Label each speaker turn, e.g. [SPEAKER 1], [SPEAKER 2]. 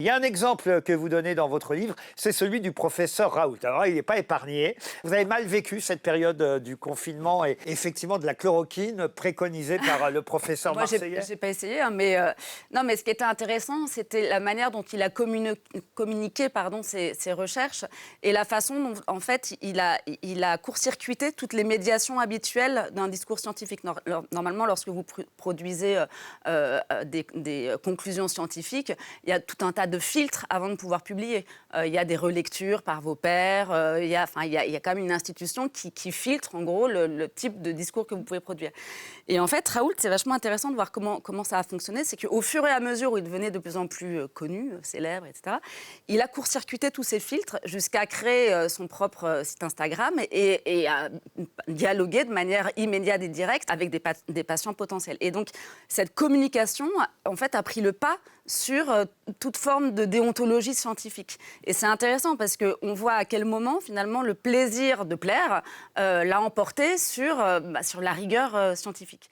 [SPEAKER 1] Il y a un exemple que vous donnez dans votre livre, c'est celui du professeur Raoult. Alors, il n'est pas épargné. Vous avez mal vécu cette période du confinement et effectivement de la chloroquine préconisée par le professeur
[SPEAKER 2] Moi,
[SPEAKER 1] marseillais.
[SPEAKER 2] j'ai pas essayé, hein, mais non, mais ce qui était intéressant, c'était la manière dont il a communiqué, pardon, ses recherches et la façon dont, en fait, il a court-circuité toutes les médiations habituelles d'un discours scientifique. Normalement, lorsque vous produisez des conclusions scientifiques, il y a tout un tas de filtres avant de pouvoir publier. Il y a des relectures par vos pairs, il y a quand même une institution qui filtre, en gros, le type de discours que vous pouvez produire. Et en fait, Raoult, c'est vachement intéressant de voir comment ça a fonctionné. C'est qu'au fur et à mesure où il devenait de plus en plus connu, célèbre, etc., il a court-circuité tous ces filtres jusqu'à créer son propre site Instagram et à dialoguer de manière immédiate et directe avec des patients potentiels. Et donc, cette communication, en fait, a pris le pas sur toute forme de déontologie scientifique. Et c'est intéressant parce qu'on voit à quel moment, finalement, le plaisir de plaire l'a emporté sur la rigueur scientifique.